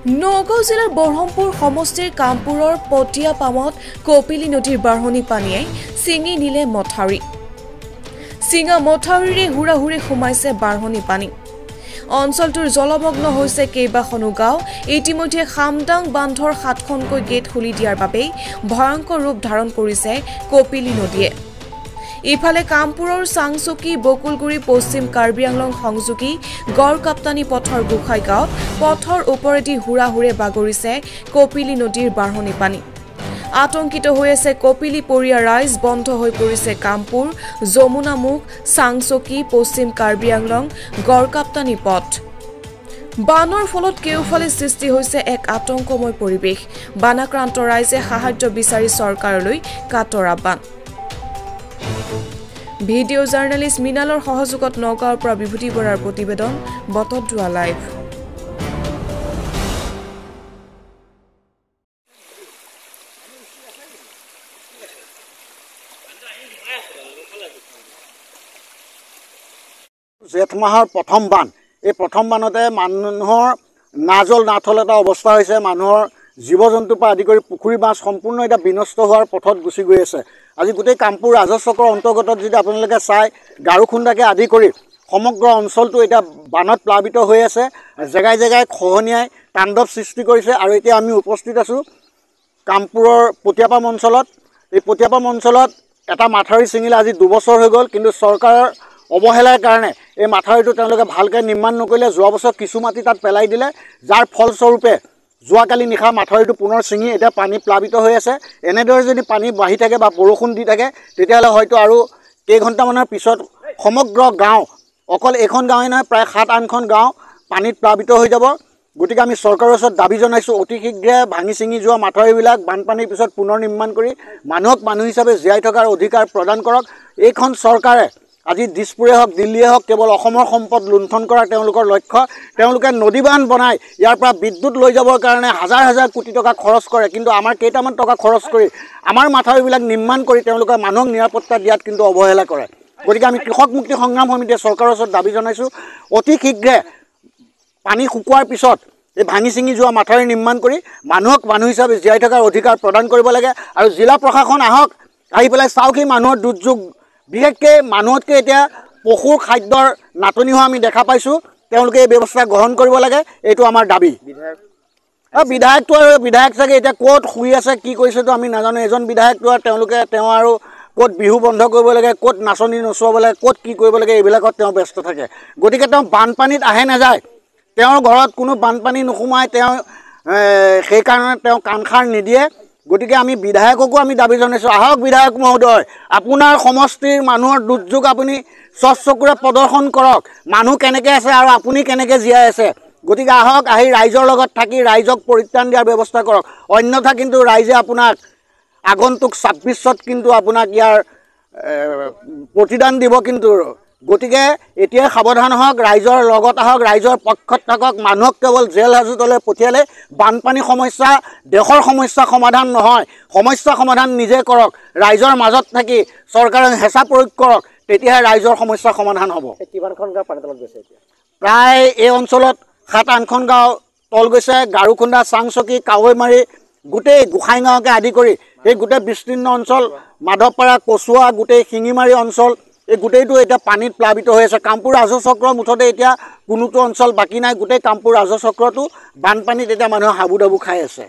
নগাঁও জিলাৰ বৰহমপুৰ সমষ্টিৰ কামপুৰৰ পটিয়া পামত কপিলী নদীৰ বাঢ়নী পানীয়ে ছিঙি নিলে মথাউৰি। ছিঙা মথাউৰিৰে হুৰাহুৰে সোমাইছে বাঢ়নী পানী। অঞ্চলটোৰ জলমগ্ন হৈছে কেইবাখনো গাঁও। ইতিমধ্যে খামদাং বান্ধৰ 7খনকৈ গেট খুলি দিয়াৰ বাবেই ভয়ংকৰ ৰূপ ধাৰণ কৰিছে কপিলী নদীয়ে। ইফালে কামপুৰৰ চাংচকী বকুলগুৰি পশ্চিম কাৰ্বি আংলং সংযোগী গড়কাপ্তানী পথৰ গোসাইগাঁৱত পথৰ ওপৰেদি হুৰাহুৰে বাগৰিছে কপিলী নদীৰ বাঢ়নী পানী। আতংকিত হৈ আছে কপিলী পৰিয়া ৰাইজ। বন্ধ হৈ পৰিছে কামপুৰ, যমুনামুখ, চাংচকী, পশ্চিম কাৰ্বি আংলং, গড়কাপ্তানী পথ। বানৰ ফলত কেওফালে সৃষ্টি হৈছে এক আতংকময় পৰিৱেশ। বানাক্ৰান্ত ৰাইজে সাহায্য বিচাৰি চৰকাৰলৈ কাটৰ আহ্বান। ভিডিঅ' জাৰ্নেলিষ্ট মিনালৰ সহযোগত নগাঁৱৰ পৰা বিভূতি বৰাৰ প্ৰতিবেদন, বটদ্ৰোৱা লাইভ। জেঠ মাহৰ প্ৰথম বান, এই প্ৰথম বানতে মানুহৰ নাজল নাথল এটা অৱস্থা হৈছে। মানুহৰ জীৱ জন্তুৰ পৰা আদি কৰি পুখুৰী মাছ সম্পূৰ্ণ এতিয়া বিনষ্ট হোৱাৰ পথত গুচি গৈ আছে। আজি গোটেই কামপুৰ ৰাজহ চক্ৰৰ অন্তৰ্গত যদি আপোনালোকে চাই, গাৰুখুন্দাকে আদি কৰি সমগ্ৰ অঞ্চলটো এতিয়া বানত প্লাবিত হৈ আছে। জেগাই জেগাই খহনীয়াই তাণ্ডৱ সৃষ্টি কৰিছে। আৰু এতিয়া আমি উপস্থিত আছোঁ কামপুৰৰ পটিয়াপাম অঞ্চলত। এই পটিয়াপাম অঞ্চলত এটা মাথাউৰি ছিঙিলে আজি 2 বছৰ হৈ গ'ল, কিন্তু চৰকাৰৰ অৱহেলাৰ কাৰণে এই মাথাউৰিটো তেওঁলোকে ভালকৈ নিৰ্মাণ নকৰিলে। যোৱা বছৰ কিছু মাটি তাত পেলাই দিলে, যাৰ ফলস্বৰূপে যোৱাকালি নিশা মাথাউৰিটো পুনৰ ছিঙি এতিয়া পানী প্লাবিত হৈ আছে। এনেদৰে যদি পানী বাঢ়ি থাকে বা বৰষুণ দি থাকে, তেতিয়াহ'লে হয়তো আৰু কেইঘণ্টামানৰ পিছত সমগ্ৰ গাঁও, অকল এইখন গাঁৱেই নহয়, প্ৰায় 7-8খন গাঁও পানীত প্লাবিত হৈ যাব। গতিকে আমি চৰকাৰৰ ওচৰত দাবী জনাইছোঁ, অতি শীঘ্ৰে ভাঙি ছিঙি যোৱা মাথাউৰিবিলাক বানপানীৰ পিছত পুনৰ নিৰ্মাণ কৰি মানুহক মানুহ হিচাপে জীয়াই থকাৰ অধিকাৰ প্ৰদান কৰক। এইখন চৰকাৰে আজি দিছপুৰে হওক, দিল্লীয়ে হওক, কেৱল অসমৰ সম্পদ লুণ্ঠন কৰাৰ তেওঁলোকৰ লক্ষ্য। তেওঁলোকে নদীবান্ধ বনাই ইয়াৰ পৰা বিদ্যুৎ লৈ যাবৰ কাৰণে হাজাৰ হাজাৰ কোটি টকা খৰচ কৰে, কিন্তু আমাৰ কেইটামান টকা খৰচ কৰি আমাৰ মাথাউৰিবিলাক নিৰ্মাণ কৰি তেওঁলোকে মানুহক নিৰাপত্তা দিয়াত কিন্তু অৱহেলা কৰে। গতিকে আমি কৃষক মুক্তি সংগ্ৰাম সমিতিয়ে চৰকাৰৰ ওচৰত দাবী জনাইছোঁ, অতি শীঘ্ৰে পানী শুকোৱাৰ পিছত এই ভাঙি ছিঙি যোৱা মাথাউৰি নিৰ্মাণ কৰি মানুহক মানুহ হিচাপে জীয়াই থকাৰ অধিকাৰ প্ৰদান কৰিব লাগে। আৰু জিলা প্ৰশাসন আহক, আহি পেলাই চাওক এই মানুহৰ দুৰ্যোগ। বিশেষকৈ মানুহতকৈ এতিয়া পশুৰ খাদ্যৰ নাটনি হোৱা আমি দেখা পাইছোঁ। তেওঁলোকে এই ব্যৱস্থা গ্ৰহণ কৰিব লাগে, এইটো আমাৰ দাবী। বিধায়কটো আৰু বিধায়ক চাগে এতিয়া ক'ত শুই আছে, কি কৰিছেতো আমি নাজানো। এজন বিধায়কটো আৰু তেওঁ আৰু ক'ত বিহু বন্ধ কৰিব লাগে, ক'ত নাচনি নচুৱাব লাগে, ক'ত কি কৰিব লাগে, এইবিলাকত তেওঁ ব্যস্ত থাকে। গতিকে তেওঁ বানপানীত আহে নাযায়, তেওঁৰ ঘৰত কোনো বানপানী নোসোমায়, তেওঁ সেইকাৰণে তেওঁ কাণসাৰ নিদিয়ে। গতিকে আমি বিধায়ককো আমি দাবী জনাইছোঁ, আহক বিধায়ক মহোদয়, আপোনাৰ সমষ্টিৰ মানুহৰ দুৰ্যোগ আপুনি চকুৰে প্ৰদৰ্শন কৰক, মানুহ কেনেকৈ আছে আৰু আপুনি কেনেকৈ জীয়াই আছে। গতিকে আহক, আহি ৰাইজৰ লগত থাকি ৰাইজক পৰিত্ৰাণ দিয়াৰ ব্যৱস্থা কৰক। অন্যথা কিন্তু ৰাইজে আপোনাক আগন্তুক 26ত কিন্তু আপোনাক ইয়াৰ প্ৰতিদান দিব কিন্তু। গতিকে এতিয়াই সাৱধান হওক, ৰাইজৰ লগত আহক, ৰাইজৰ পক্ষত থাকক। মানুহক কেৱল জেল হাজতলৈ পঠিয়ালে বানপানী সমস্যা দেশৰ সমস্যা সমাধান নহয়। সমস্যা সমাধান নিজে কৰক, ৰাইজৰ মাজত থাকি চৰকাৰে হেঁচা প্ৰয়োগ কৰক, তেতিয়াহে ৰাইজৰ সমস্যা সমাধান হ'ব। কিমানখন গাঁও পানীৰ তলত গৈছে এতিয়া? প্ৰায় এই অঞ্চলত 7-8খন গাঁও তল গৈছে। গাৰুখুন্দা, চাংচকী, কাৱৈমাৰী, গোটেই গোসাইগাঁৱকে আদি কৰি এই গোটেই বিস্তীৰ্ণ অঞ্চল, মাধৱপাৰা, কচুৱা, গোটেই শিঙিমাৰী অঞ্চল, এই গোটেইটো এতিয়া পানীত প্লাবিত হৈ আছে। কামপুৰ ৰাজহ চক্ৰ মুঠতে এতিয়া কোনোটো অঞ্চল বাকী নাই। গোটেই কামপুৰ ৰাজহ চক্ৰটো বানপানীত এতিয়া মানুহে হাবু ডাবু খাই আছে।